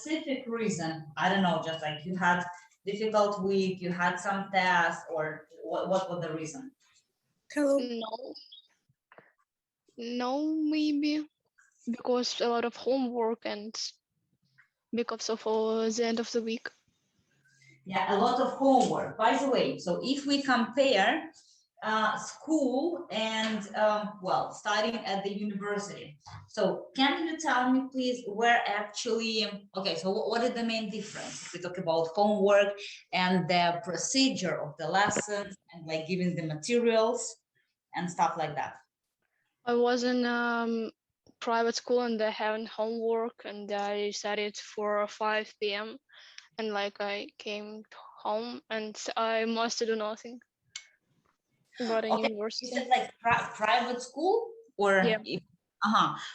specific reason? I don't know, just like you had difficult week, you had some tests, or what was the reason? Hello. No, maybe because a lot of homework and because of the end of the week. Yeah, a lot of homework. By the way, so if we compare school and well, studying at the university, so can you tell me please where actually, okay, so what is the main difference if we talk about homework and the procedure of the lessons and like giving the materials and stuff like that? I was in private school and I had homework and I studied for 5 p.m. and like I came home and I must do nothing. Got a Okay, university. you said like private school or Yeah.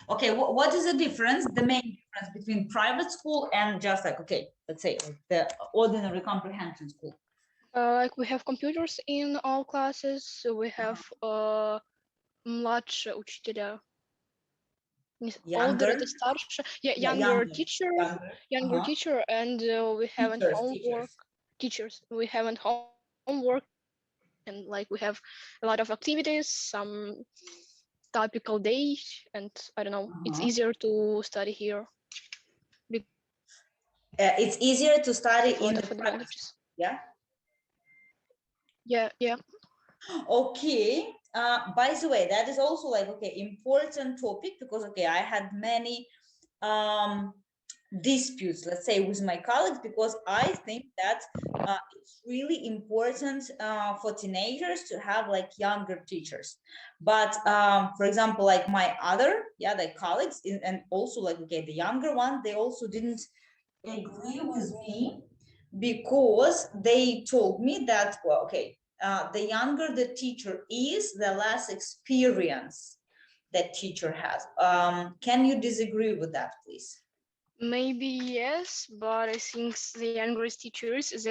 Okay, what is the difference, the main difference between private school and just like, okay, let's say like the ordinary comprehension school? Like we have computers in all classes, so we have младше учителя. Older, Younger? это старше. Yeah, Yeah, younger teacher, younger. teacher, and we haven't homework. Teachers, we haven't homework, and like we have a lot of activities, some topical days, and I don't know. It's easier to study here. It's easier to study A lot in of the advantages. yeah. Yeah. Okay. By the way, that is also like, okay, important topic because, okay, I had many disputes, let's say, with my colleagues, because I think that it's really important for teenagers to have like younger teachers. But for example, like my other, like colleagues and also like, okay, the younger one, they also didn't agree with me because they told me that, well, okay, the younger the teacher is, the less experience that teacher has. Can you disagree with that, please? Maybe yes, but I think the younger teachers is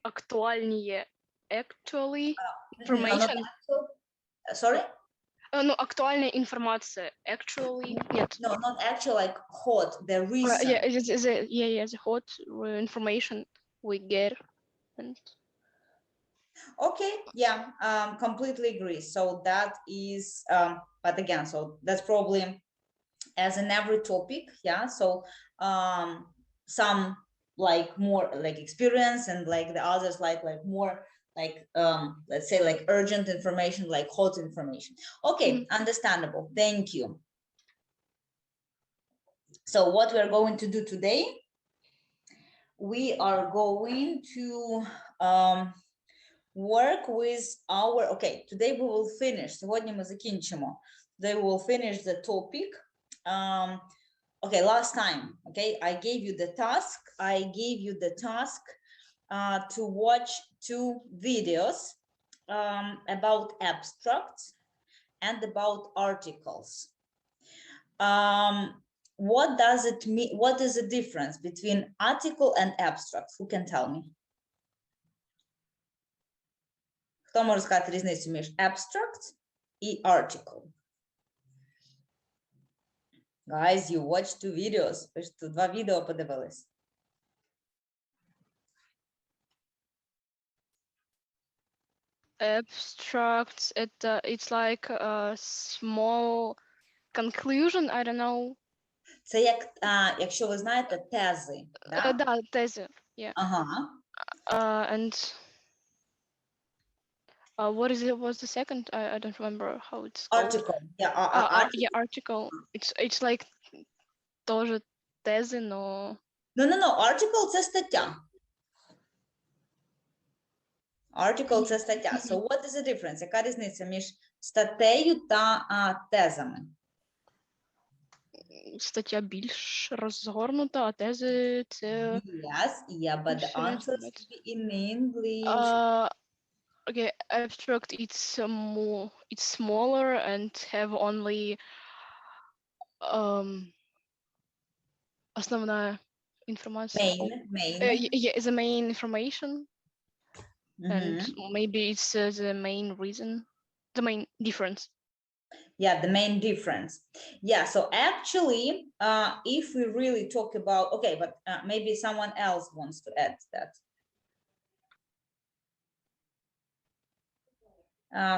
актуальнее actually information. Sorry? No, актуальная информация. Actually, нет. No, not actual, like hot, the reason. The hot information we get. And okay, yeah, completely agree. So that is, but again, so that's probably as in every topic, yeah. So some like more like experience and like the others like more like let's say like urgent information, like hot information. Okay, understandable. Thank you. So what we're going to do today, we are going to work with our, okay, today we will finish, сьогодні ми закінчимо. Today we will finish the topic. Okay, last time, okay, I gave you the task to watch 2 videos about abstracts and about articles. What does it mean? What is the difference between article and abstract? Who can tell me? Хто може сказати різницю між abstract і article? Guys, you watched 2 videos. Ви ж тут 2 відео подивились. Abstracts, it's like a small conclusion, I don't know. Це як, якщо ви знаєте, тези. Да, тези, yeah. And what was the second? I don't remember how it's called. Article. Yeah, article. It's like тоже тези, но... No, article це стаття. Article це стаття. So what is the difference? Яка різниця між статтею та тезами? Стаття більш розгорнута, а тези це... Yes, yeah, but the answer should be in English. Okay, abstract, it's smaller and have only основная информация. Main. Yeah, the main information. And maybe it's the main reason, the main difference. Yeah, the main difference. Yeah, so actually, if we really talk about, okay, but maybe someone else wants to add that.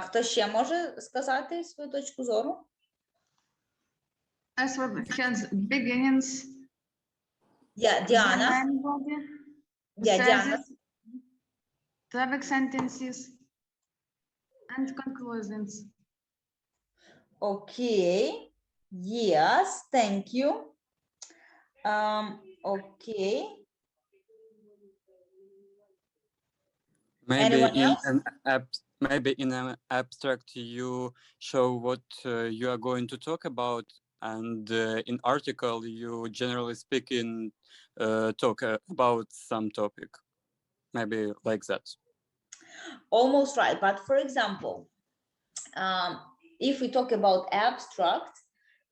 Хто ще може сказати свою точку зору? As well has beginnings. Yeah, Діана. Main body, Yeah, Діана. phrases, topic sentences, and conclusions. Okay. Yes, thank you. Okay. Maybe Anyone in else? an abstract you show what you are going to talk about, and in article you generally speaking talk about some topic. Maybe like that. Almost right. But for example, if we talk about abstract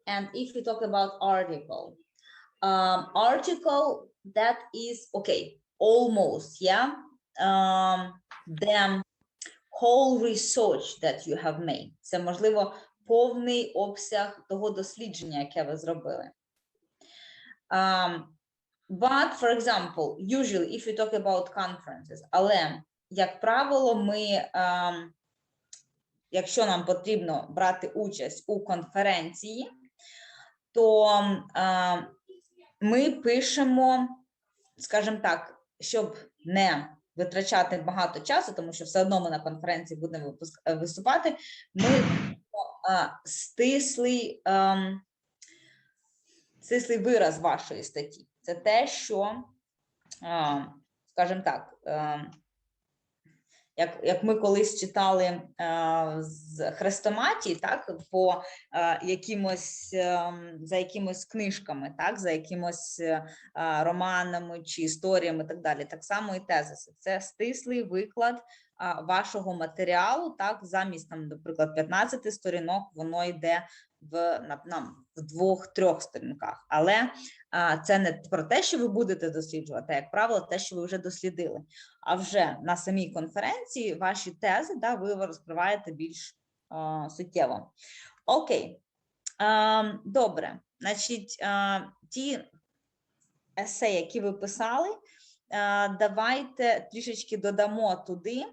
and if we talk about article, article that is okay, almost, yeah. The whole research that you have made. Це, можливо, повний обсяг того дослідження, яке ви зробили. But, for example, usually, if you talk about conferences, але, як правило, ми, якщо нам потрібно брати участь у конференції, то ми пишемо, скажімо так, щоб не витрачати багато часу, тому що все одно ми на конференції будемо виступати, ми стислий вираз вашої статті. Це те, що, скажімо так, як ми колись читали з хрестоматії, так, по за якимось книжками, так, за якимось романами чи історіями і так далі. Так само і тезиси. Це стислий виклад вашого матеріалу, так, замість, там, наприклад, 15 сторінок, воно йде в 2-3 сторінках. Але це не про те, що ви будете досліджувати, а, як правило, те, що ви вже дослідили. А вже на самій конференції ваші тези, да, ви розкриваєте більш суттєво. Окей. Добре. Значить, ті есе, які ви писали, давайте трішечки додамо туди.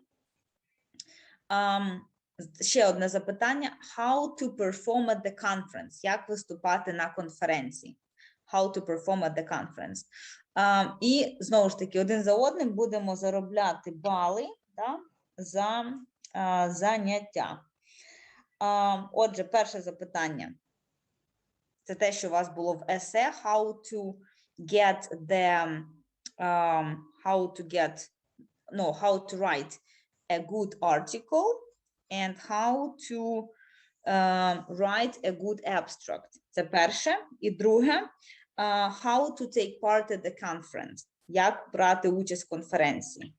Ще одне запитання. How to perform at the conference? Як виступати на конференції? How to perform at the conference. І, знову ж таки, один за одним будемо заробляти бали, да, за заняття. Отже, перше запитання. Це те, що у вас було в есе. How to write a good article and how to write a good abstract. Це перше. І друге, how to take part at the conference. Як брати участь в конференції.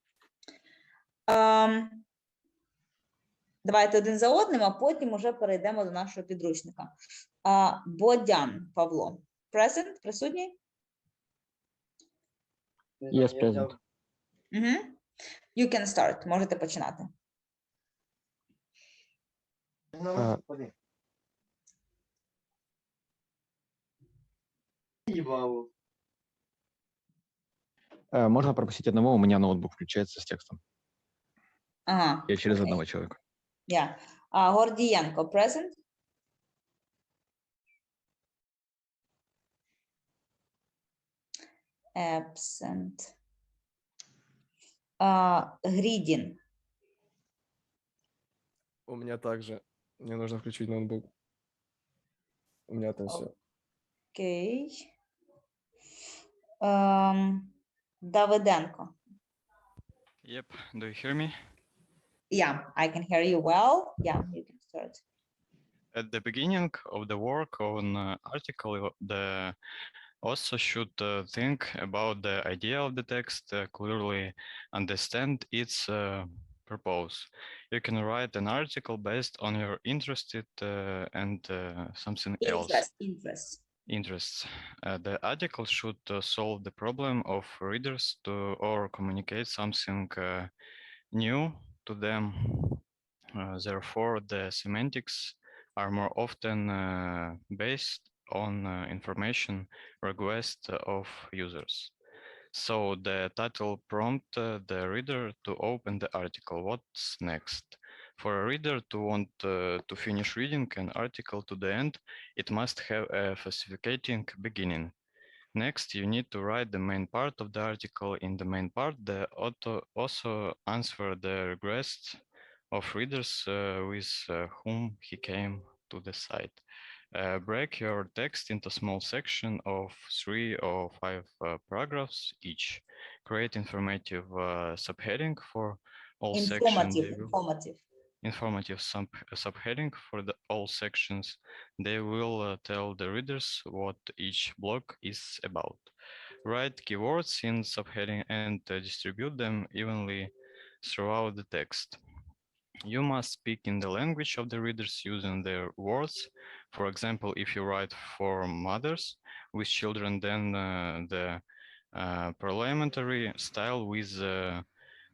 Давайте один за одним, а потім уже перейдемо до нашого підручника. Бодян Павло. Present? Присутній? Yes, present. You can start. Можете починати. Можно пропустить одного, у меня ноутбук включается с текстом. Ага. Я через окей. одного человека. Yeah. Гордієнко, present? Absent. Гридин. У меня также. Мне нужно включить ноутбук. У меня там все. Окей. Давиденко. Yep, do you hear me? Yeah, I can hear you well. Yeah, you can start. At the beginning of the work on article, the author should think about the idea of the text, clearly understand its purpose. You can write an article based on your interested and something else. Interests. The article should solve the problem of readers or communicate something new to them. Therefore, the semantics are more often based on information requests of users. So the title prompt the reader to open the article. What's next? For a reader to want to finish reading an article to the end, it must have a fascinating beginning. Next, you need to write the main part of the article. In the main part, the author also answer the requests of readers with whom he came to the site. Break your text into small section of 3 or 5 paragraphs each. Create informative subheading for all sections. Informative subheading for all sections. They will tell the readers what each block is about. Write keywords in subheading and distribute them evenly throughout the text. You must speak in the language of the readers using their words. For example, if you write for mothers with children, then the parliamentary style will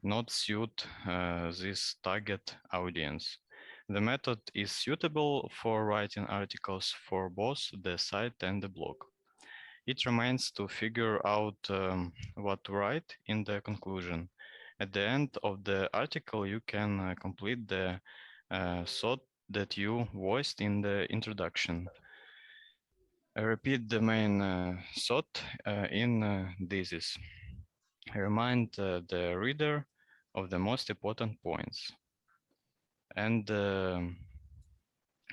not suit this target audience. The method is suitable for writing articles for both the site and the blog. It remains to figure out what to write in the conclusion. At the end of the article, you can complete the thought that you voiced in the introduction. Repeat the main thought in thesis. Remind the reader of the most important points and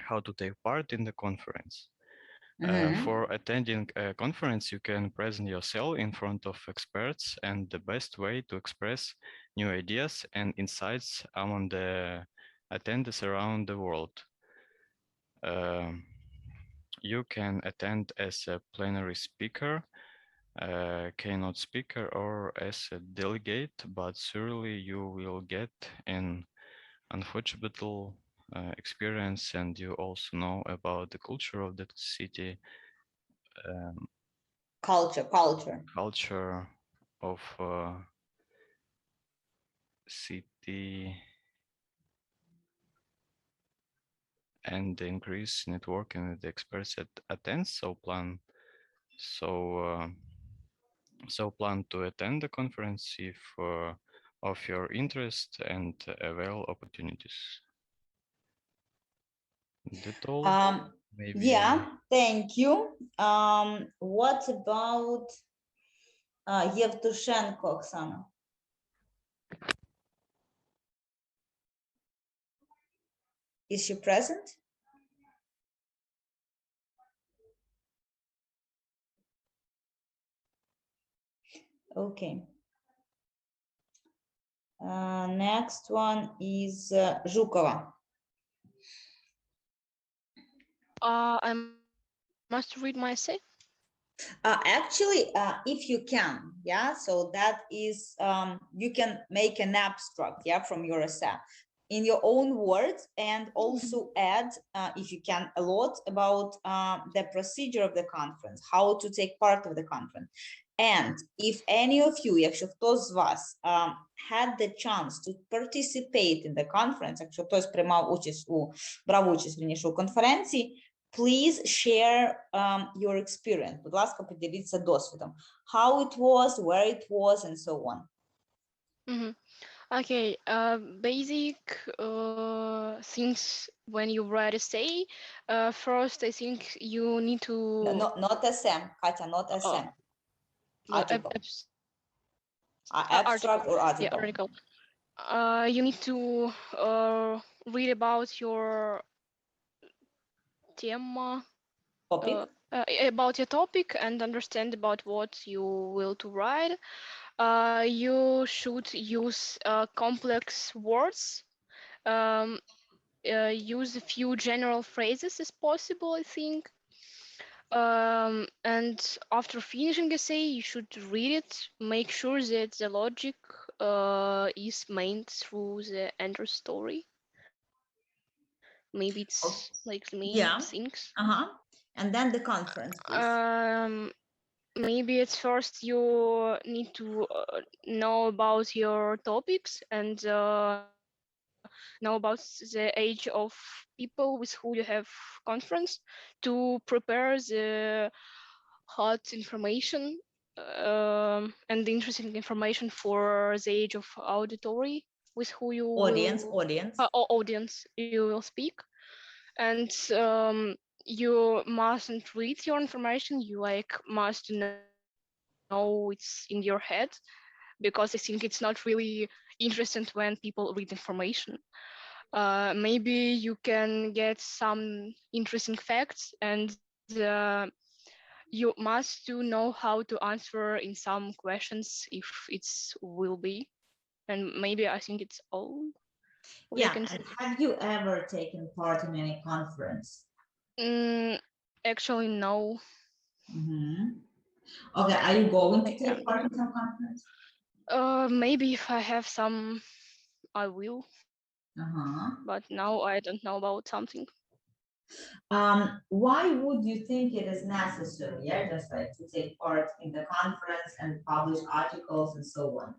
how to take part in the conference. For attending a conference, you can present yourself in front of experts, and the best way to express new ideas and insights among the attendees around the world. You can attend as a plenary speaker, keynote speaker, or as a delegate, but surely you will get an unforgettable experience, and you also know about the culture of the city, culture of city, and the increase networking with the experts at attend. So plan to attend the conference if of your interest and avail opportunities. That all. Maybe. Yeah, thank you. What about Yevtushenko, Oksana? Is she present? Okay. Next one is Zhukova. I must read my essay. Actually, if you can, yeah, so that is, you can make an abstract, yeah, from your essay in your own words, and also add, if you can, a lot about the procedure of the conference, how to take part of the conference. And if any of you, якщо хтось з вас had the chance to participate in the conference, якщо хтось брав участь вірніше у конференції, please share your experience. Будь ласка, поділіться досвідом. How it was, where it was, and so on. Okay, basic things when you write essay. First, I think you need to. No, not SM, Katya, not SM. Article. Abstract or article. Yeah, article. You need to read about your tema. Topic. About your topic and understand about what you will to write. You should use complex words. Use a few general phrases as possible, I think. And after finishing essay, you should read it. Make sure that the logic is maintained through the entire story. Maybe it's like the main things. And then the conference, please. Maybe at first you need to know about your topics and know about the age of people with who you have conference to prepare the hot information and interesting information for the age of auditory with who you Audience, will audience. audience you will speak. And you mustn't read your information, you like must know it's in your head, because I think it's not really interesting when people read information. Maybe you can get some interesting facts, and you must to know how to answer in some questions if it's will be. And maybe I think it's all we Yeah, can and say. have you ever taken part in any conference? Actually, no. Mhm. Okay, are you going to I take part in some conference? maybe if I have some, I will. Uh-huh. But now I don't know about something. Why would you think it is necessary, yeah, just like to take part in the conference and publish articles and so on?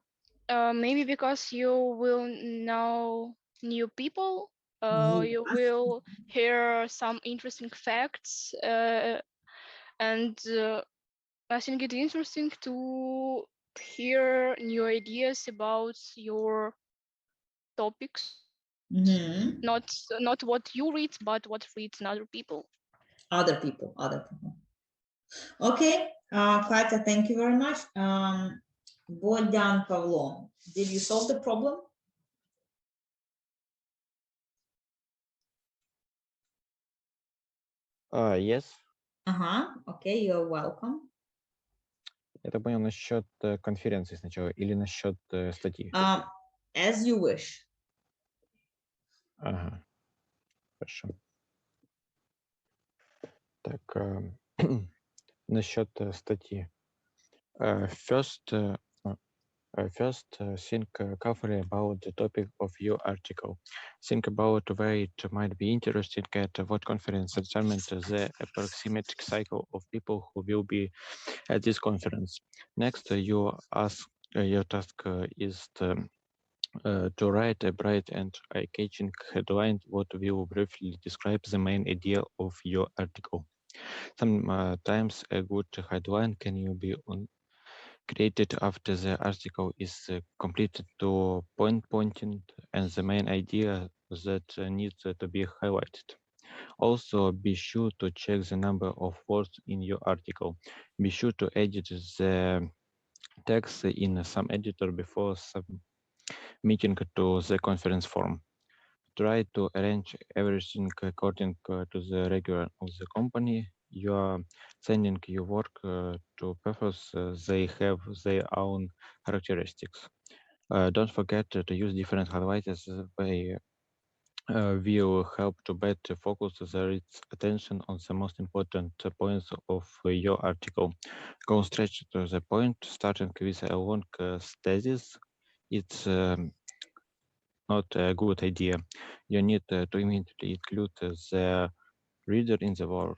Maybe because you will know new people. You Yes. will hear some interesting facts, and I think it's interesting to hear new ideas about your topics. Mhm. Not what you read, but what reads other people. Other people, other people. Okay, Katya, thank you very much. Bogdan Pavlo, did you solve the problem? Yes. Okay, you're welcome. Я так понял насчет конференции сначала или насчет статьи? As you wish. Ага. Хорошо. Так, насчет статьи. First, think carefully about the topic of your article. Think about where it might be interesting at what conference determine the approximate cycle of people who will be at this conference. Next, your task is to write a bright and eye-catching headline what will briefly describe the main idea of your article. Sometimes a good headline can be created after the article is completed to pointing and the main idea that needs to be highlighted. Also, be sure to check the number of words in your article. Be sure to edit the text in some editor before submitting to the conference form. Try to arrange everything according to the regular of the company you are sending your work to purpose. They have their own characteristics. Don't forget to use different highlighters. They will help to better focus the reader's attention on the most important points of your article. Go straight to the point, starting with a long thesis. It's not a good idea. You need to immediately include the reader in the work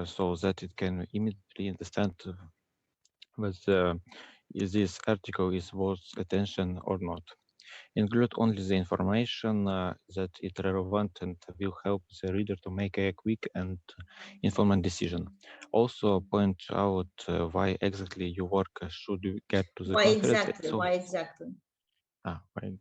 so that it can immediately understand whether this article is worth attention or not. Include only the information that is relevant and will help the reader to make a quick and informed decision. Also point out why exactly your work should get to the Why conference. exactly? So, Why exactly? Right.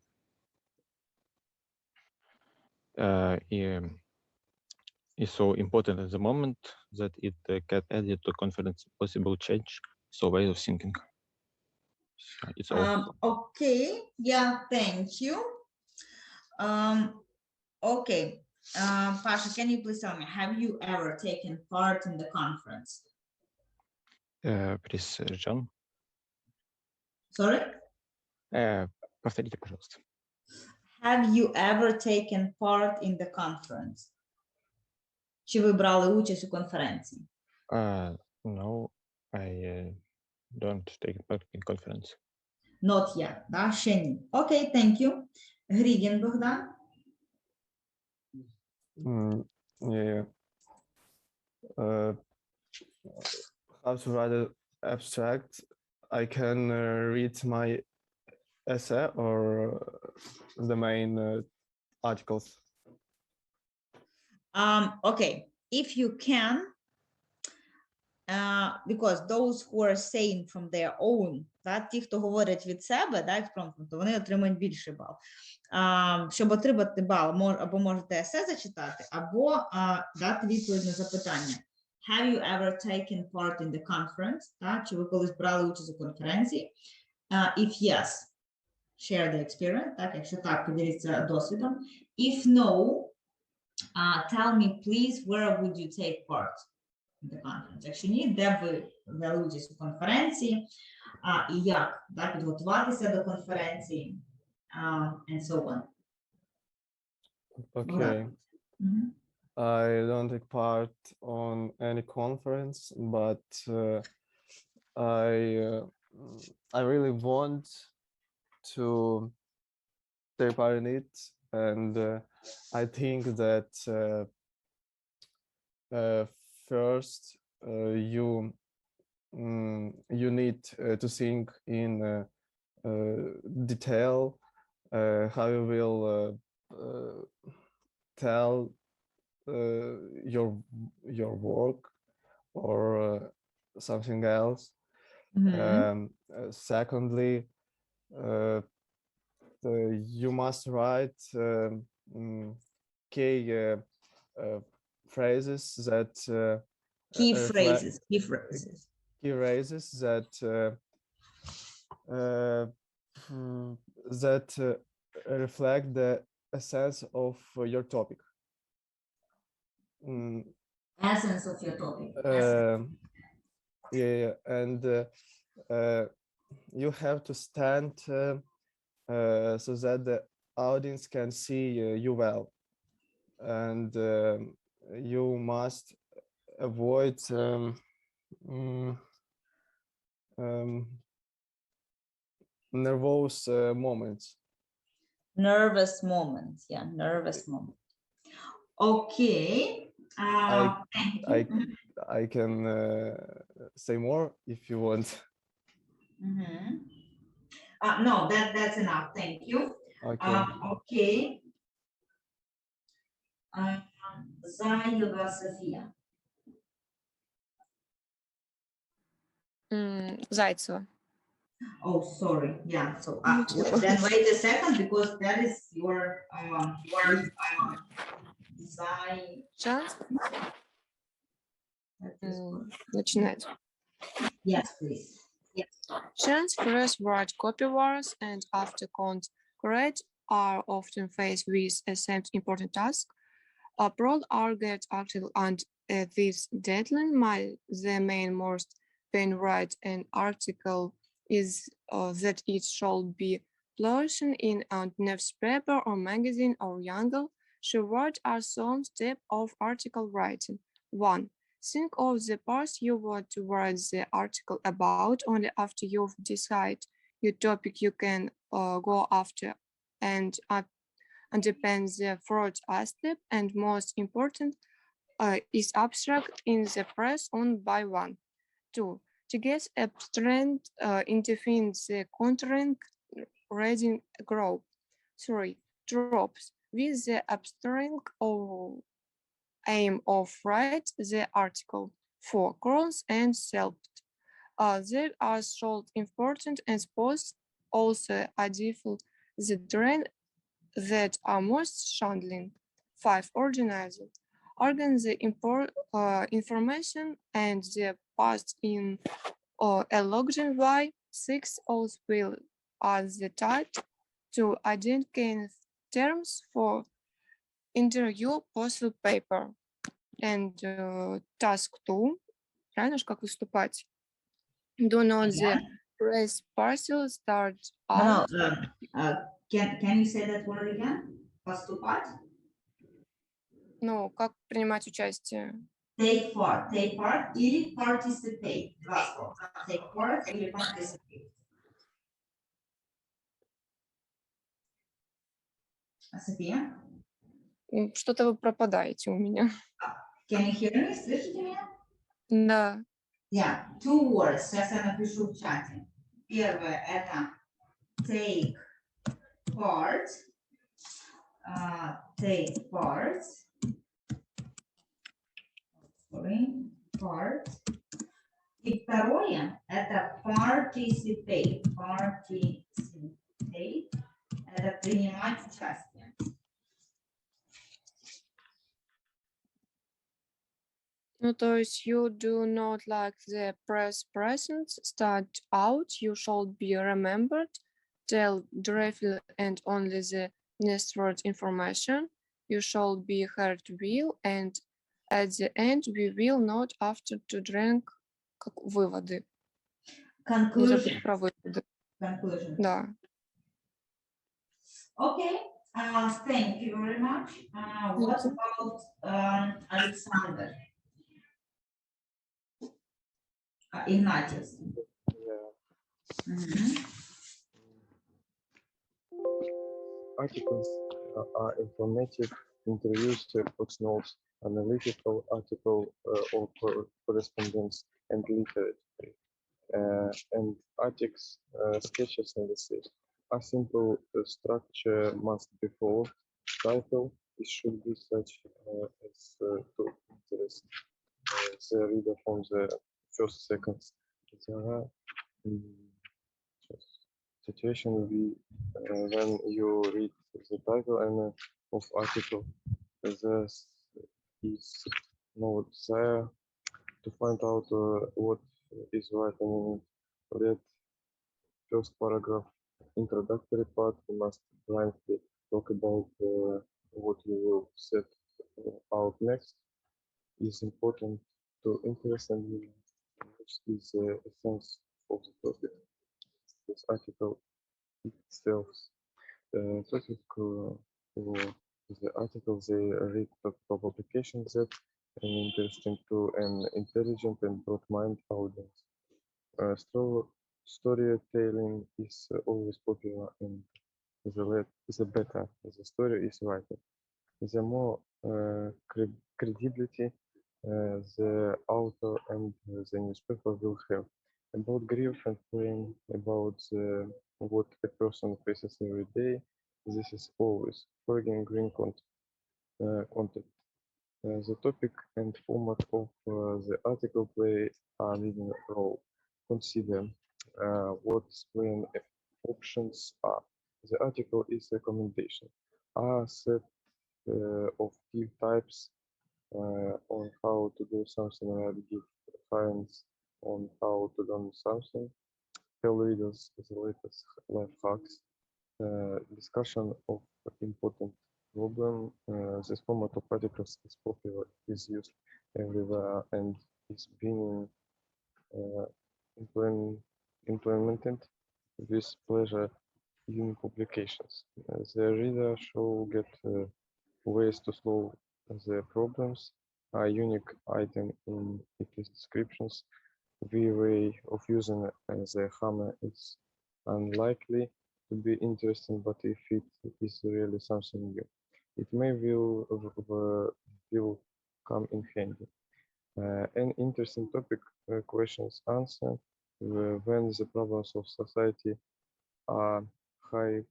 Is so important at the moment that it can add to conference possible change. So way of thinking. It's all. Okay, yeah, thank you. Okay, Pasha, can you please tell me, have you ever taken part in the conference? Please, John. Sorry? Повторите, пожалуйста. Have you ever taken part in the conference? Чи ви брали участь у конференції? No, I don't take part in conference. Not yet, да? Ще ні. Окей, thank you. Грідін Богдан. Yeah. How to write an abstract? I can read my essay or the main articles? Okay, if you can, because those who are saying from their own, ті, хто говорять від себе, експромтом, вони отримують більший бал. Щоб отримати бал, або можете есе зачитати, або дати відповідь на запитання. Have you ever taken part in the conference? Чи ви колись брали участь у конференції? If yes, share the experience. Якщо так, поділіться досвідом. If no, tell me, please, where would you take part in the conference? Якщо ні, де ви взяли участь у конференції, і як підготуватися до конференції, and so on. Okay. I don't take part on any conference, but I really want to take part in it, and I think that first you need to think in detail how you will tell your work or something else. Secondly, you must write key phrases that Key phrases that that reflect the essence of your topic. Essence of your topic. Yeah, and you have to stand so that the audience can see you well, and you must avoid nervous moments. Nervous moments, yeah, nervous moment. Okay. I can say more if you want. No, that's enough. Thank you. Okay. Okay. Zayeva Sofia. Зайцева. Oh, sorry. Yeah. So then wait a second, because that is your Шанс начинать. Yes, please. Chance first word copywords and after concrete are often faced with the same important task. Abroad are get active and this deadline the main most pain write an article is that it should be published in a newspaper or magazine or younger. Short are some step of article writing. 1. Think of the parts you want to write the article about. Only after you've decided your topic you can go after and depends the fourth step and most important is abstract in the press on by 1. 2. To get abstract indefine the content reading group. 3. Tropes with the abstract or aim of write the article. 4. Cross and self. They are short important and post also a default the trend that are most handling. 5. Organizer. Organ the information and the past in a login by. 6. Also will as the type to identify terms for interview possible paper. And task 2. Правильно же, как выступать? Do not the press parcel start out. Can you say that word again? Поступать? Ну, как принимать участие? Take part или participate. Take part или participate. София? Что-то вы пропадаете у меня. Can you hear me? Слышите меня? Да. Yeah, 2 words. Сейчас я напишу в чате. Первое это take part. take part. Sorry, part. И второе – это participate. Participate – это принимать участие. Ну, то есть you do not like the press presence start out, you should be remembered, tell directly and only the necessary information, you should be heard well, and at the end we will not after to drink как выводы. Не Conclusion. забудь про выводы. Conclusion. Да. Okay, thank you very much. What you. about Alexander? Ignatius. Yeah. Mhm. Articles are informative, interviews, footnotes, analytical article or correspondence, and literature. And articles, sketches, and essays. A simple structure must be followed. Title it should be such as to interest the reader from the first seconds. There are situation will be when you read the title and of article. There is no desire to find out what is written in it. Read first paragraph, introductory part. You must blindly talk about what you will set out next. Is important to interest and which is the essence of the topic. This article itself. The topic for the article they read for publications that interesting to an intelligent and broad mind audience. Storytelling is always popular and the better the story is written. The more credibility the author and the newspaper will have about grief and pain, about what a person faces every day. This is always foreign green content. The topic and format of the article play a leading role. Consider what plain options are. The article is a recommendation. A set of key types on how to do something and give finds on how to do something. Tell readers the latest life hacks. Discussion of important problem. This format of articles is popular, is used everywhere, and is being implemented with pleasure in publications. The reader should get ways to solve the problems, a unique item in its descriptions. The way of using the hammer is unlikely to be interesting, but if it is really something new, it may will come in handy. An interesting topic, questions answer, when the problems of society are highlighted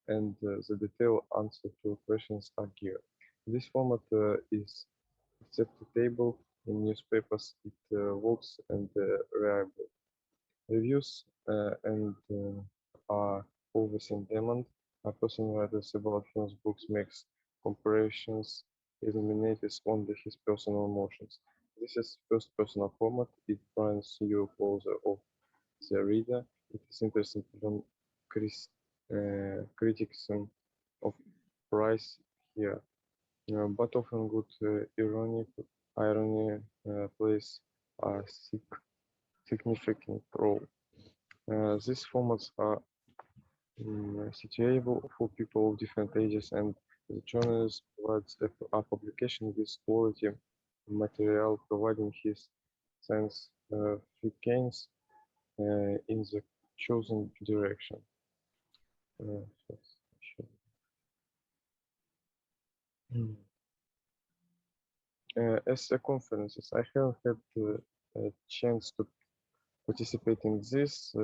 and the detailed answer to questions are given. This format is acceptable in newspapers. It works and reliable. Reviews and are always in demand. A person writes about films, books, makes comparisons, illuminates only his personal emotions. This is first personal format. It brings you closer of the reader. It is interesting to learn criticism of price here, but often good irony plays a significant role. These formats are suitable for people of different ages, and the journalist provides a publication with quality material, providing his sense gains in the chosen direction. As a conferences, I have had a chance to participate in this.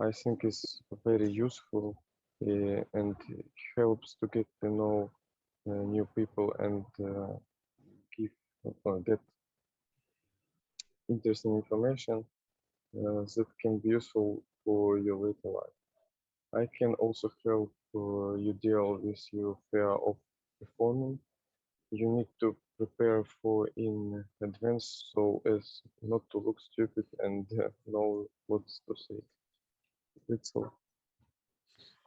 I think it's very useful and it helps to get to know new people and give get interesting information that can be useful for your later life. I can also help you deal with your fear of performing. You need to prepare for in advance so as not to look stupid and know what to say. That's all.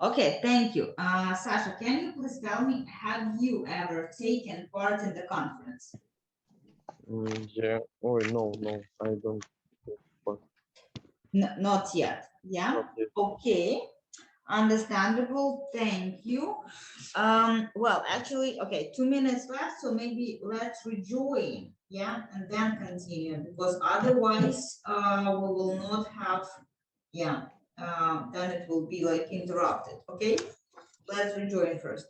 Okay, thank you. Sasha, can you please tell me, have you ever taken part in the conference? Yeah. Oh no, I don't. But Not yet. Yeah. not yet. Okay. Understandable. Thank you. Well, actually, okay, 2 minutes left, so maybe let's rejoin, yeah, and then continue, because otherwise, we will not have, yeah, then it will be like interrupted. Okay, let's rejoin first.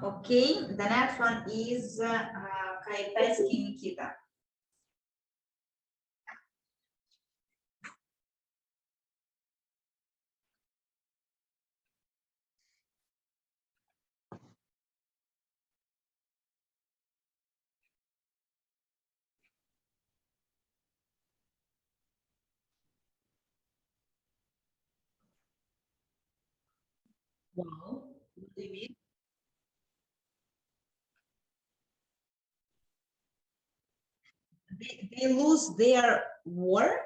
Okay, the next one is Kaipetsky Nikita. Wow, what do you mean? They lose their war?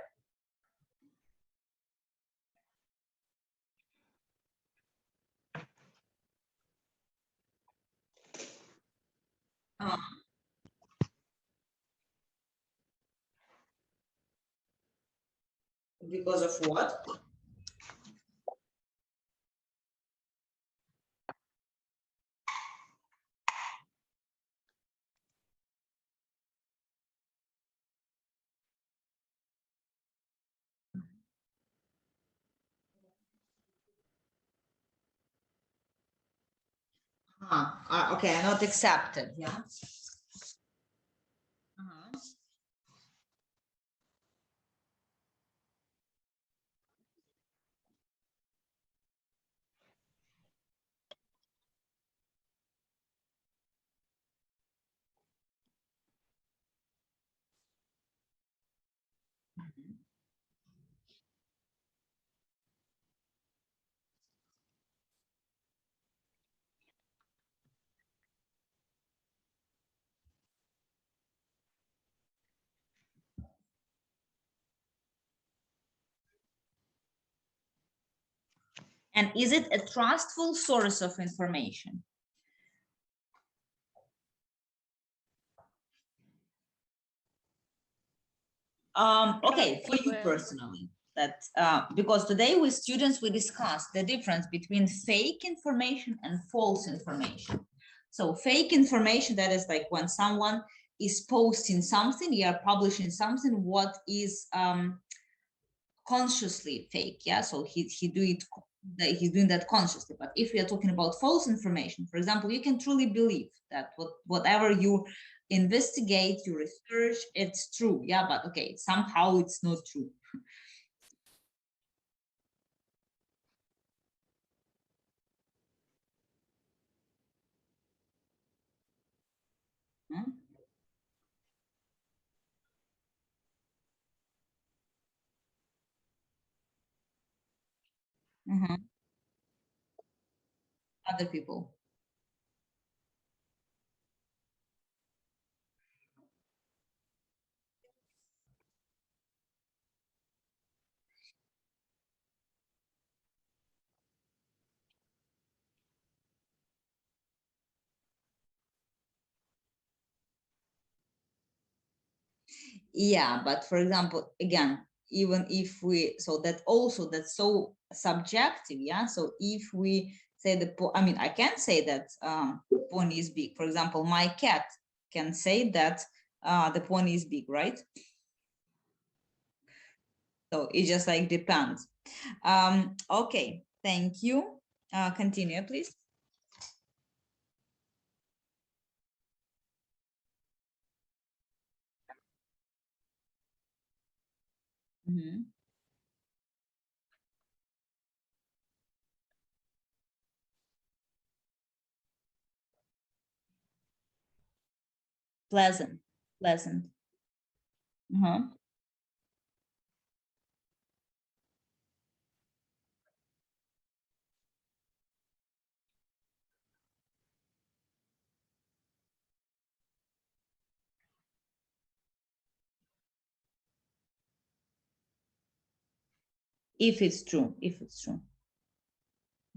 Because of what? Okay, not accepted, yeah. And is it a trustful source of information? Okay, for you personally, that because today with students we discussed the difference between fake information and false information. So fake information, that is like when someone is posting something, you are publishing something what is consciously fake, yeah, so he's doing that consciously. But if we are talking about false information, for example, you can truly believe that whatever you investigate, you research, it's true, yeah, but okay, somehow it's not true. Mhm. Other people. Yeah, but for example, again, even if we, so that also that's so subjective, yeah. So if we say I mean, I can say that pony is big. For example, my cat can say that the pony is big, right? So it just like depends. Okay, thank you. Continue, please. Mhm. Pleasant, pleasant. Uh-huh. If it's true, if it's true.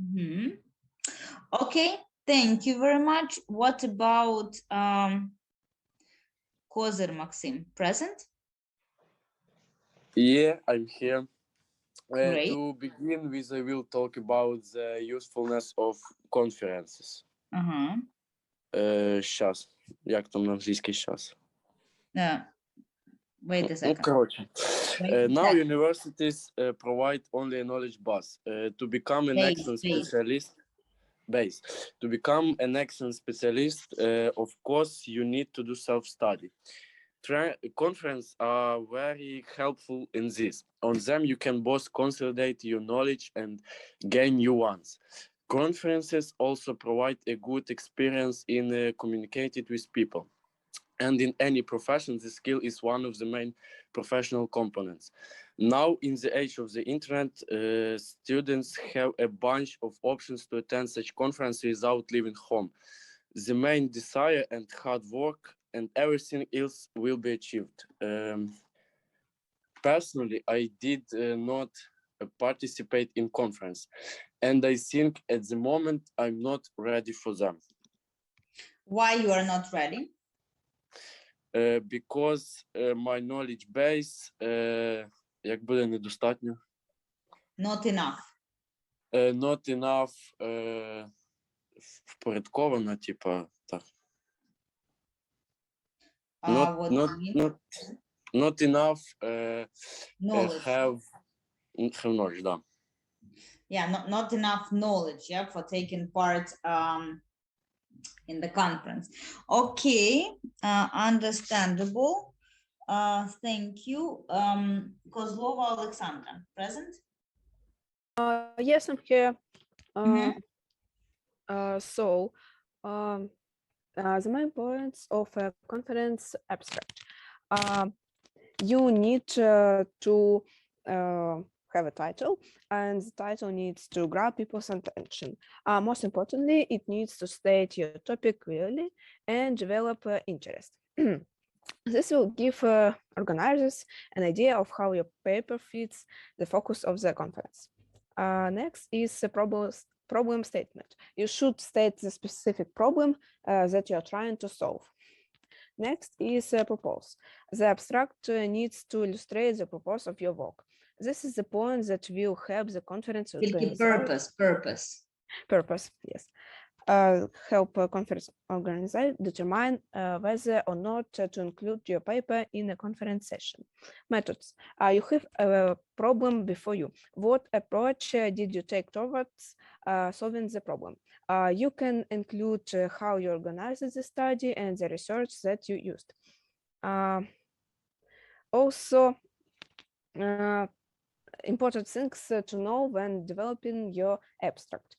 Mhm. Okay, thank you very much. What about Kozer Maxim? Present? Yeah, I'm here. Great. To begin with, I will talk about the usefulness of conferences. Ага. Щас. Як там на англійський щас? Wait a second. Коротше. Wait a Now second. universities provide only a knowledge base. To become an excellent specialist, to become an excellent specialist, of course, you need to do self-study. Conferences are very helpful in this. On them, you can both consolidate your knowledge and gain new ones. Conferences also provide a good experience in communicating with people. And in any profession, the skill is one of the main professional components. Now, in the age of the internet, students have a bunch of options to attend such conferences without leaving home. The main desire and hard work and everything else will be achieved. Personally, I did not participate in conference, and I think at the moment I'm not ready for them. Why you are not ready? Because my knowledge base як буде недостатньо. Not enough. Not enough впорядковано, типа, так. Not enough knowledge. Have knowledge, да. Yeah, not enough knowledge, yeah, for taking part in the conference. Okay, understandable. Thank you. Kozlova Alexandra, present? Yes, I'm here. Mhm. The main points of a conference abstract. You need to have a title, and the title needs to grab people's attention. Most importantly, it needs to state your topic clearly and develop interest. This will give organizers an idea of how your paper fits the focus of the conference. Next is a problem statement. You should state the specific problem that you are trying to solve. Next is a purpose. The abstract needs to illustrate the purpose of your work. This is the point that will help the conference Purpose, yes. Help conference organizer determine whether or not to include your paper in a conference session. Methods. You have a problem before you. What approach did you take towards solving the problem? You can include how you organized the study and the research that you used. Also, important things to know when developing your abstract.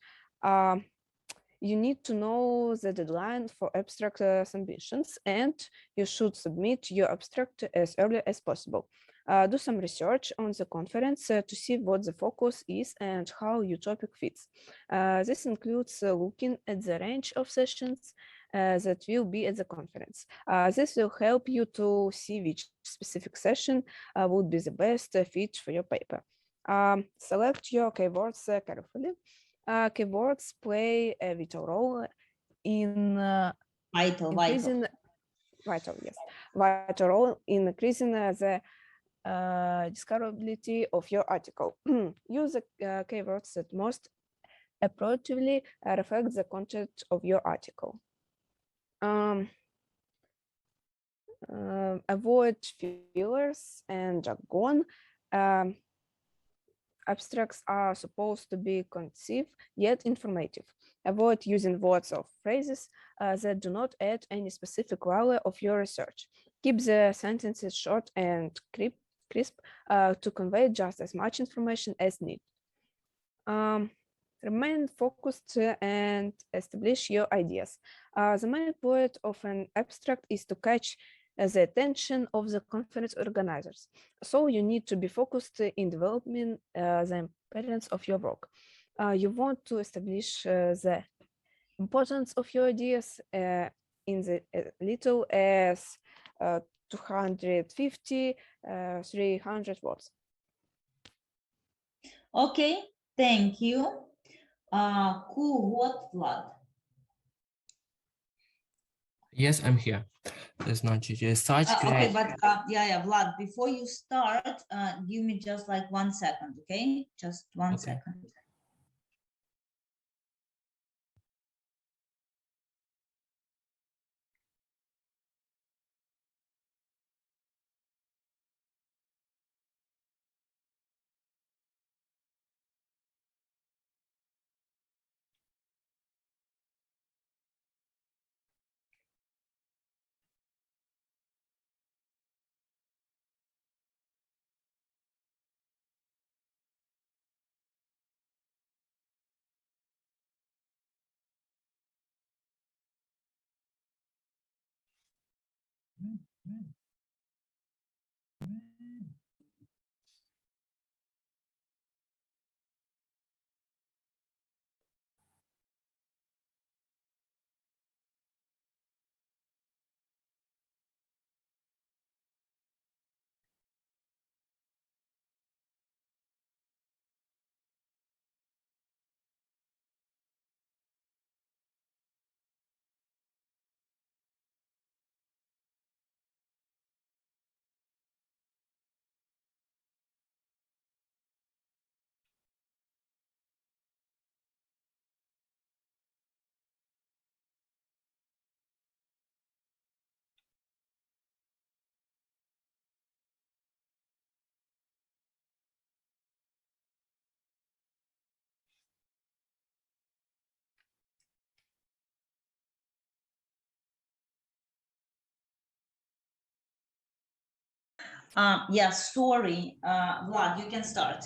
You need to know the deadline for abstract submissions, and you should submit your abstract as early as possible. Do some research on the conference to see what the focus is and how your topic fits. This includes looking at the range of sessions that will be at the conference. This will help you to see which specific session would be the best fit for your paper. Select your keywords carefully. Keywords play a vital role in increasing vital role in increasing the discoverability of your article. Use the keywords that most appropriately reflect the content of your article. Avoid fillers and jargon. Abstracts are supposed to be concise yet informative. Avoid using words or phrases that do not add any specific value of your research. Keep the sentences short and crisp to convey just as much information as needed. Remain focused and establish your ideas. The main point of an abstract is to catch the attention of the conference organizers. So you need to be focused in developing the importance of your work. You want to establish the importance of your ideas in the little as 250, 300 words. Okay, thank you. Cool, what, Vlad? Yes, I'm here. There's not such okay, great. but yeah, Vlad, before you start, give me just like 1 second, okay? Just one second. Yeah, sorry, Vlad, you can start.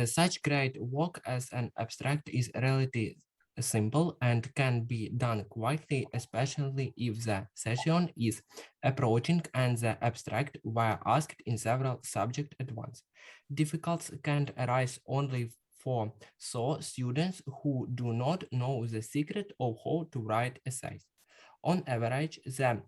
Such great work as an abstract is relatively simple and can be done quietly, especially if the session is approaching and the abstract were asked in several subjects at once. Difficulties can arise only for students who do not know the secret of how to write essays. On average, the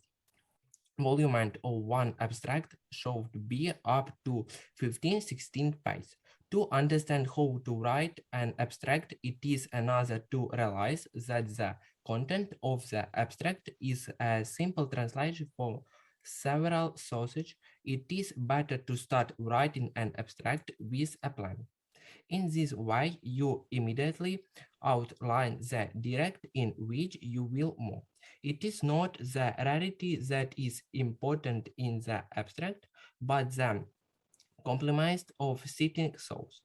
volume of one abstract should be up to 15-16 pages. To understand how to write an abstract, it is another to realize that the content of the abstract is a simple translation from several sources. It is better to start writing an abstract with a plan. In this way, you immediately outline the direction in which you will move. It is not the rarity that is important in the abstract, but the complement of sitting source.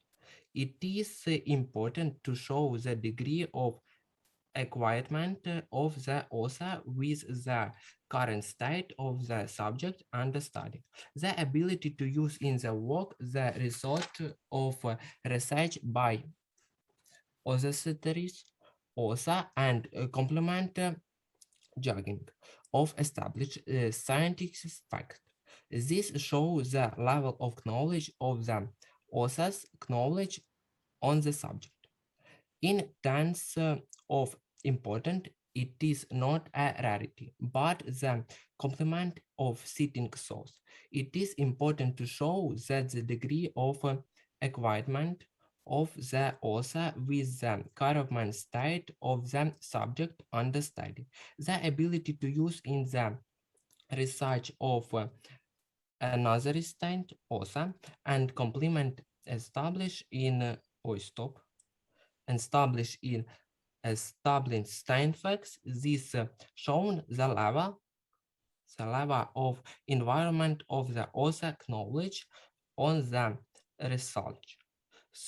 It is important to show the degree of acquaintment of the author with the current state of the subject under study. The ability to use in the work the result of research by authors, author and complement jargon of established scientific fact. This shows the level of knowledge of the author's knowledge on the subject. In terms of important, it is not a rarity, but the complement of citing source. It is important to show that the degree of acquaintment of the author with the current state of the subject under study, the ability to use in the research of another distinct author, and complement established in stop established in established facts. This shown the level of environment of the author knowledge on the research.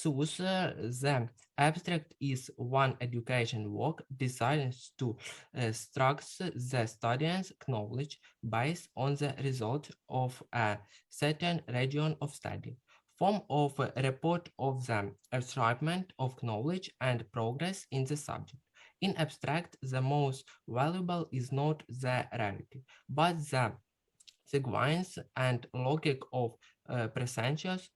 Thus, the abstract is one education work designed to structure the student's knowledge based on the result of a certain region of study. Form of a report of the achievement of knowledge and progress in the subject. In abstract, the most valuable is not the rarity, but the sequence and logic of presentials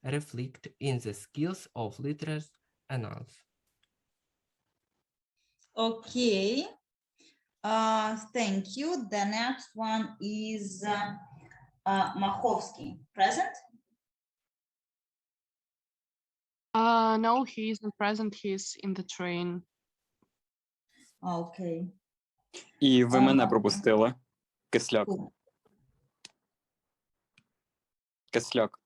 reflect in the skills of literary analysis. Okay. Thank you. The next one is Machovsky. Present? No, he isn't present. He's in the train. Okay. І ви мене пропустили. Кисляк. Cool. Кисляк.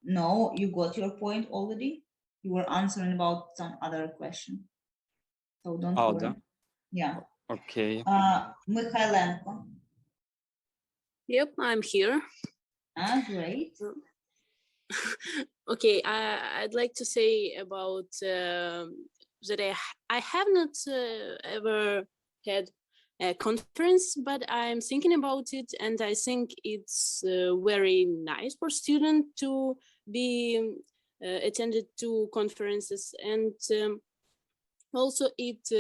No, you got your point already. You were answering about some other question. So don't worry. Да? Yeah. Окей. Mikhailenko. Yep, I'm here. Great. Okay, I'd like to say about that I have not ever had a conference, but I'm thinking about it, and I think it's very nice for students to be attended to conferences, and also it's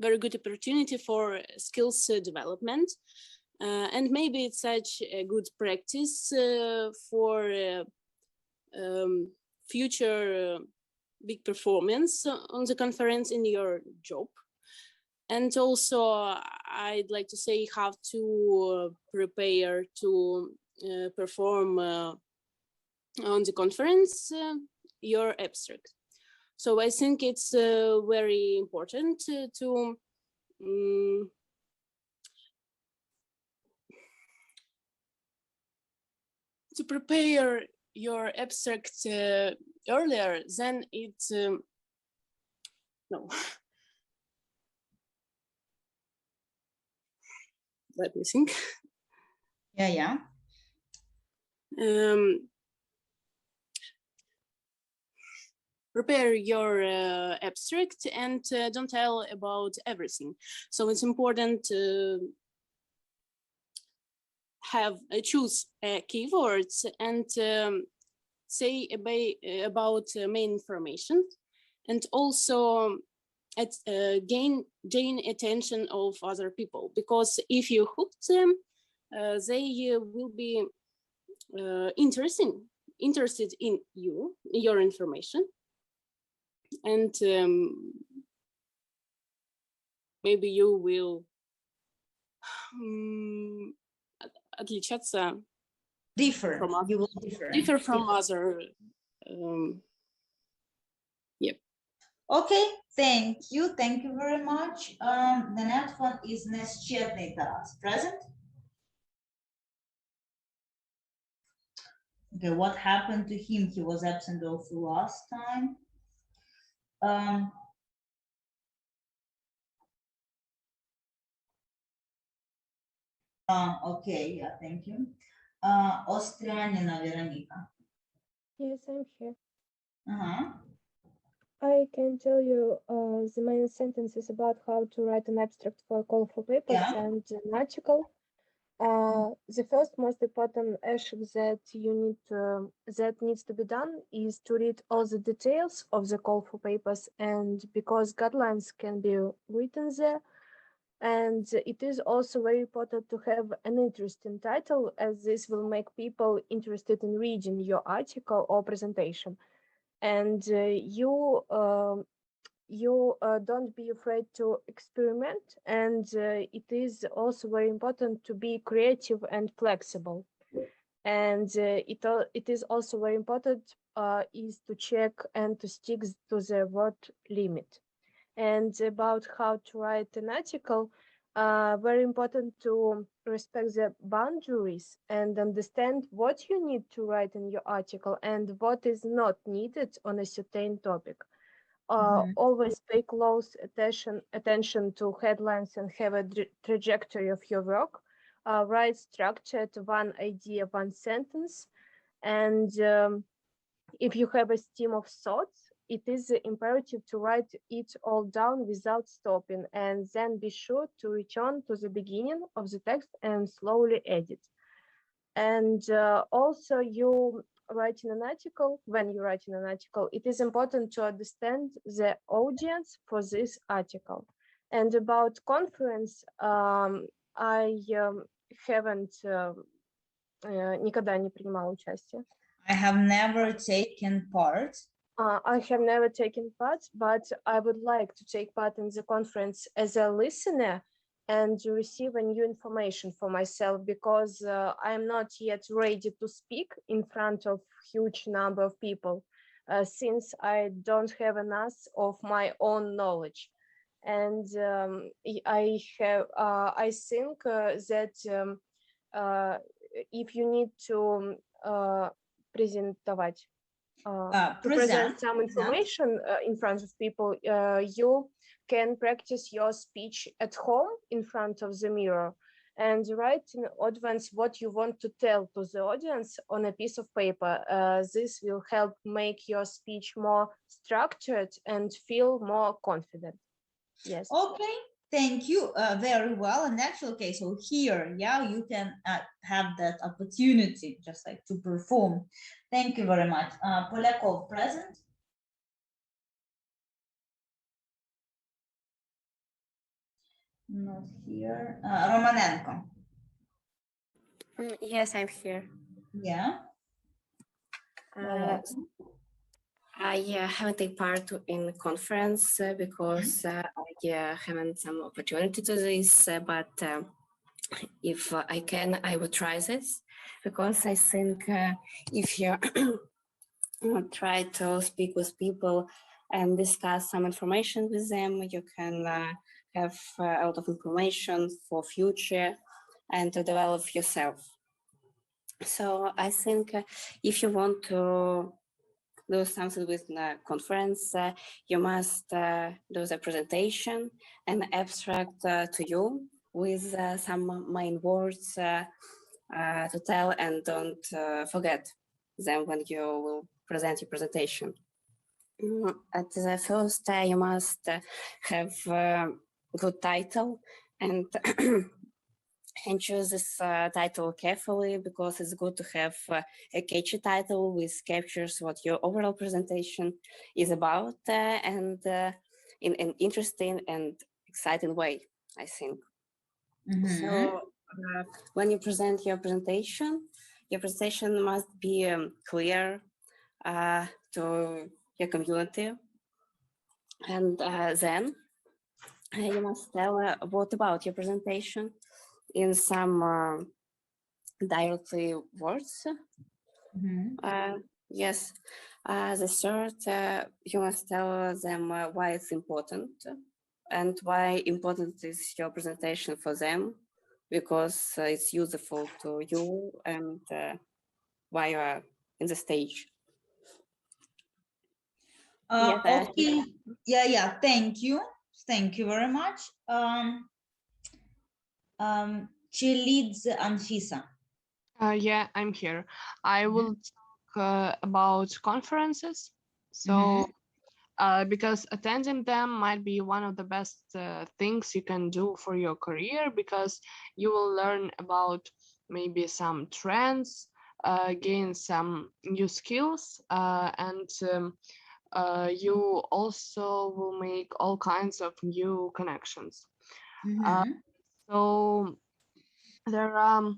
very good opportunity for skills development. And maybe it's such a good practice for future big performance on the conference in your job. And also, I'd like to say how to prepare to perform on the conference your abstract. So I think it's very important to prepare your abstract earlier, then it's no. Let me think. Yeah. Prepare your abstract and don't tell about everything. So it's important to choose keywords and say about main information, and also gain attention of other people, because if you hook them, they will be interested in your information, and maybe you will отличаться differ from you will differ from other yep. Okay, thank you very much. The next one is Neschetny Taras. Present? Okay, what happened to him? He was absent also last time. Okay, yeah, thank you. Ostrianina Veronica. Yes, I'm here. Uh-huh. I can tell you the main sentences about how to write an abstract for a call for papers and an article. The first most important action that that needs to be done is to read all the details of the call for papers, and because guidelines can be written there, And it is also very important to have an interesting title, as this will make people interested in reading your article or presentation. And don't be afraid to experiment. And it is also very important to be creative and flexible. And it is also very important is to check and to stick to the word limit. And about how to write an article, very important to respect the boundaries and understand what you need to write in your article and what is not needed on a certain topic. Always pay close attention to headlines and have a trajectory of your work. Write structured one idea, one sentence. And if you have a stream of thoughts, it is imperative to write it all down without stopping, and then be sure to return to the beginning of the text and slowly edit. And also, when you're writing an article, it is important to understand the audience for this article. And about conference, I haven't никогда не принимала участие. I have never taken part. I have never taken part, but I would like to take part in the conference as a listener and to receive a new information for myself, because I'm not yet ready to speak in front of huge number of people, since I don't have enough of my own knowledge. And I think that if you need to презентовать, to present some information in front of people, you can practice your speech at home in front of the mirror and write in advance what you want to tell to the audience on a piece of paper. This will help make your speech more structured and feel more confident. Yes. Okay, thank you very well. And actually, okay, so here, yeah, you can have that opportunity just like to perform. Thank you very much. Polyakov, present. Not here. Romanenko. Yes, I'm here. Yeah. I haven't taken part in the conference because I haven't some opportunity to this, but if I can, I would try this, because I think if you try to speak with people and discuss some information with them, you can have a lot of information for future and to develop yourself. So I think if you want to do something with the conference, you must do the presentation and abstract to you with some main words to tell, and don't forget them when you will present your presentation. At the first, you must have a good title and and choose this title carefully, because it's good to have a catchy title which captures what your overall presentation is about, and in an interesting and exciting way, I think. So when you present your presentation must be clear to your community, and then you must tell what about your presentation in some directly words. Yes, the third, you must tell them why it's important and why important is your presentation for them, because it's useful to you and why you are in the stage. Okay, yeah, thank you very much. Chilidze Anfisa. Yeah, I'm here. I will talk about conferences. So, because attending them might be one of the best things you can do for your career, because you will learn about maybe some trends, gain some new skills, and you also will make all kinds of new connections. So there are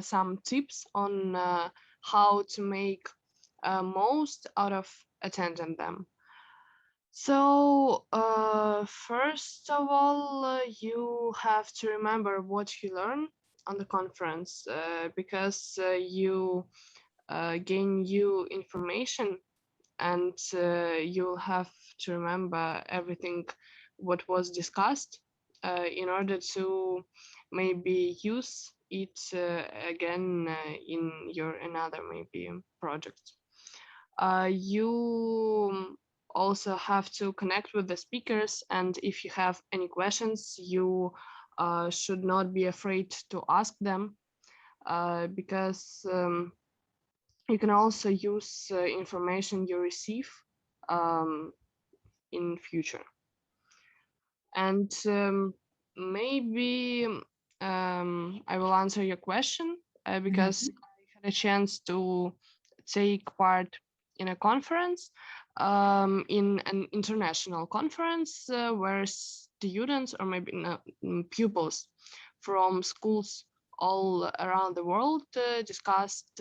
some tips on how to make most out of attending them. So first of all, you have to remember what you learn on the conference because you gain new information, and you'll have to remember everything what was discussed in order to maybe use it again in your another maybe project. You also have to connect with the speakers, and if you have any questions, you should not be afraid to ask them because you can also use information you receive in future. And maybe I will answer your question because I had a chance to take part in a conference, in an international conference where students or maybe pupils from schools all around the world discussed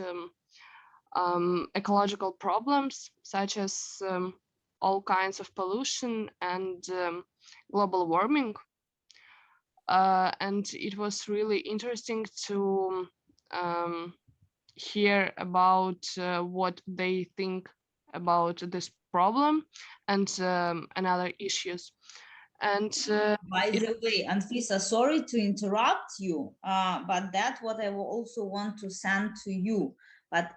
ecological problems such as all kinds of pollution and global warming. And it was really interesting to hear about what they think about this problem and other issues. And by the way, Anfisa, sorry to interrupt you, but that's what I will also want to send to you. But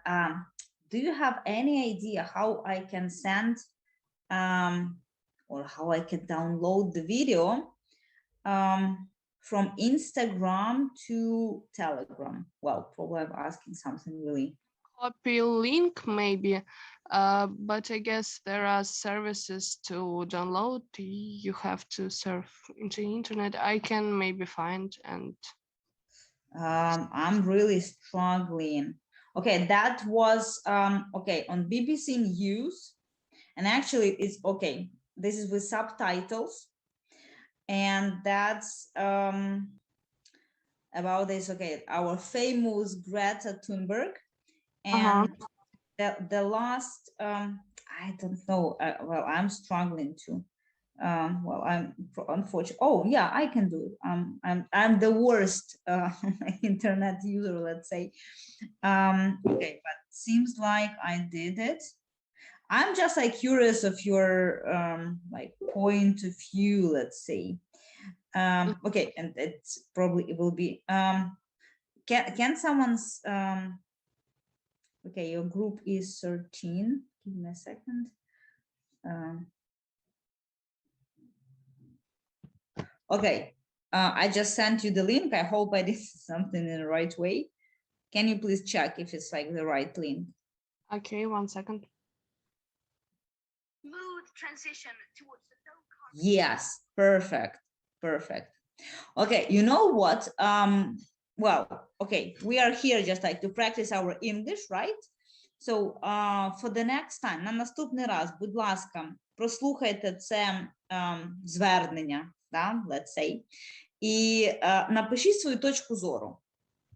do you have any idea how I can send or how I can download the video from Instagram to Telegram? Well, probably I'm asking something really. Copy link maybe, but I guess there are services to download. You have to surf into the internet. I can maybe find and. I'm really struggling. Okay, that was okay on BBC News, and actually it's okay. This is with subtitles, and that's about this. Okay, our famous Greta Thunberg, and the last I don't know. Well, I'm struggling too. Well, I'm unfortunate. Oh yeah, I can do it. I'm the worst internet user, let's say. Okay, but seems like I did it. I'm just like curious of your like point of view, let's say. Okay, and it's probably it will be can someone's okay, your group is 13. Give me a second. Okay, I just sent you the link. I hope I did something in the right way. Can you please check if it's like the right link? Okay, 1 second. Smooth transition towards the no carbon. Yes, perfect, perfect. Okay, you know what? Well, okay, we are here just like to practice our English, right? So for the next time, на наступний раз, будь ласка, прослухайте це звернення, да, let's say, і напишіть свою точку зору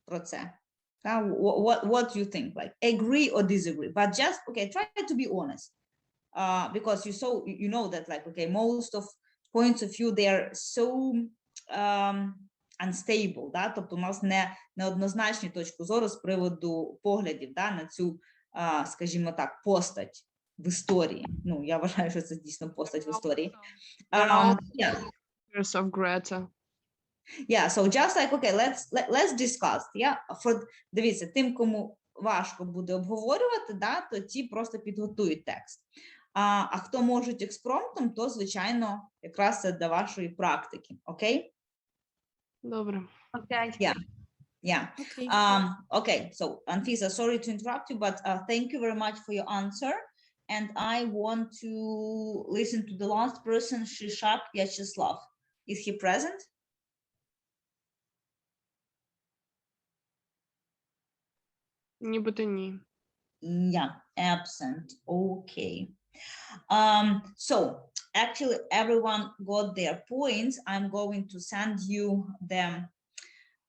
про це. What you think, like agree or disagree, but just, okay, try to be honest, because you know that like, okay, most of points of view, they are so unstable, да? Тобто у нас неоднозначні точки зору з приводу поглядів, да, на цю, скажімо так, постать в історії. Ну, я вважаю, що це дійсно постать в історії. Yeah. Of Greta. Yeah, so just like, okay, let's discuss. Yeah, дивіться, тим, кому важко буде обговорювати, да, то ті просто підготують текст. А хто можуть експромтом, то, звичайно, якраз це для вашої практики. Окей? Добре. Okay. Yeah. Okay. Okay. So, Anfisa, sorry to interrupt you, but thank you very much for your answer. And I want to listen to the last person, Shishak Vyacheslav. Is he present? Нібито ні. Yeah, absent. Okay. So actually everyone got their points. I'm going to send you them.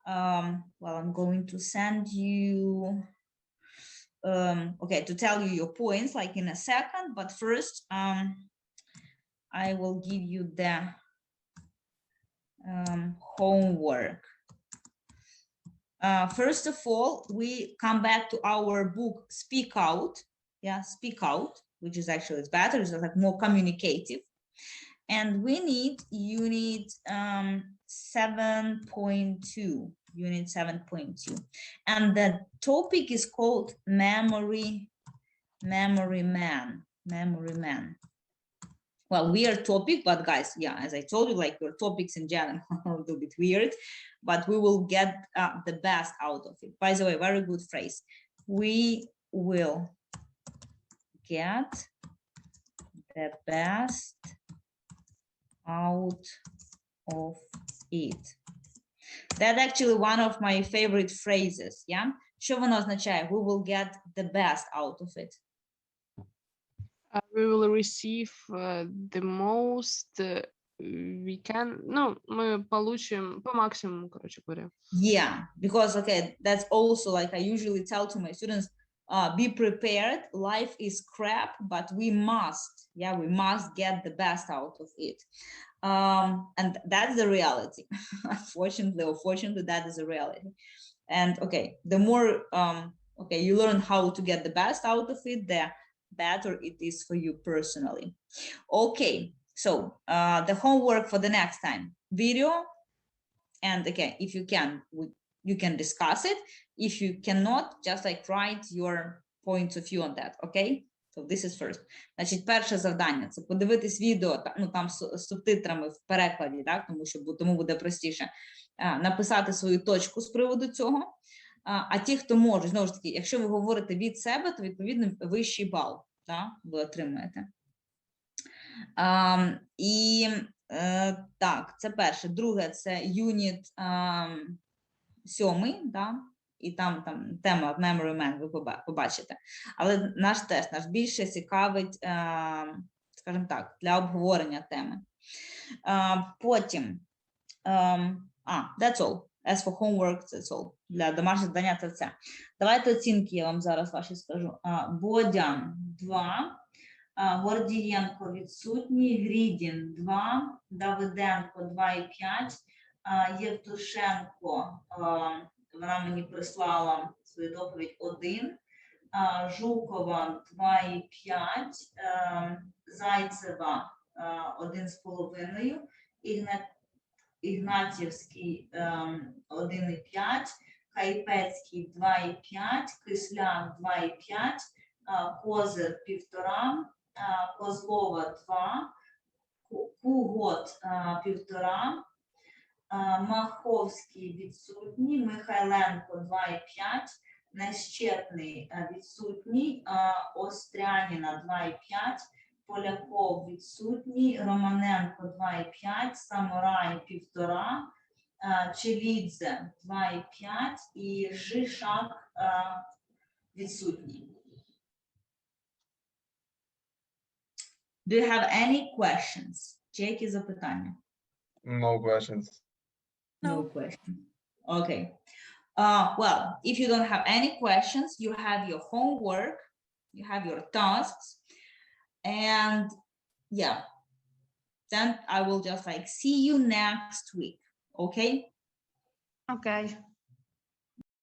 Well, I'm going to send you, okay, to tell you your points like in a second, but first I will give you the homework. First of all, we come back to our book, Speak Out. Yeah, Speak Out, which is actually, it's better, it's like more communicative. And we need unit 7.2, unit 7.2. And the topic is called Memory Man. Well, weird topic, but guys, yeah, as I told you, like your topics in general are a little bit weird, but we will get the best out of it. By the way, very good phrase. We will get the best out of it. That's actually one of my favorite phrases, yeah? Що воно означає? We will get the best out of it. We will receive the most we can. Ну, мы получим по максимуму, короче говоря. Yeah, because, okay, that's also like I usually tell to my students, be prepared. Life is crap, but we must, yeah, we must get the best out of it. And that's the reality. Unfortunately or fortunately, that is a reality. And okay, the more okay, you learn how to get the best out of it, the better it is for you personally. Okay, so the homework for the next time, video. And again, if you can, you can discuss it. If you cannot, just like write your points of view on that, okay? So this is first. Значить, перше завдання – це подивитись відео, ну там з субтитрами в перекладі, так? Тому буде простіше. Написати свою точку з приводу цього. А ті, хто може, знову ж таки, якщо ви говорите від себе, то відповідно вищий бал, так? Ви отримаєте. І так, це перше. Друге, це юніт 7, да? І там тема Memory Man, ви побачите. Але наш більше цікавить, скажімо так, для обговорення теми. Потім, that's all. As for homework, that's all. Для домашнього завдання це все. Давайте оцінки я вам зараз ваші скажу. Бодян 2. Гордієнко відсутній, Грідін 2, Давиденко 2,5, Євтушенко, вона мені прислала свою доповідь 1, Жукова 2,5, Зайцева 1,5, Ігнатівський 1,5, Кайпецький 2,5, Кисляк 2,5, Козир 1,5, Козлова 2, Кугот 1,5, Маховський відсутній, Михайленко 2,5, Нещепний відсутній, Остряніна 2,5, Поляков відсутній, Романенко 2,5, Самурай 1,5, Челідзе 2,5 і Жишак відсутній. Do you have any questions? Чи які запитання? No questions. No questions. Okay. Well, if you don't have any questions, you have your homework, you have your tasks, and yeah, then I will just like see you next week. Okay? Okay.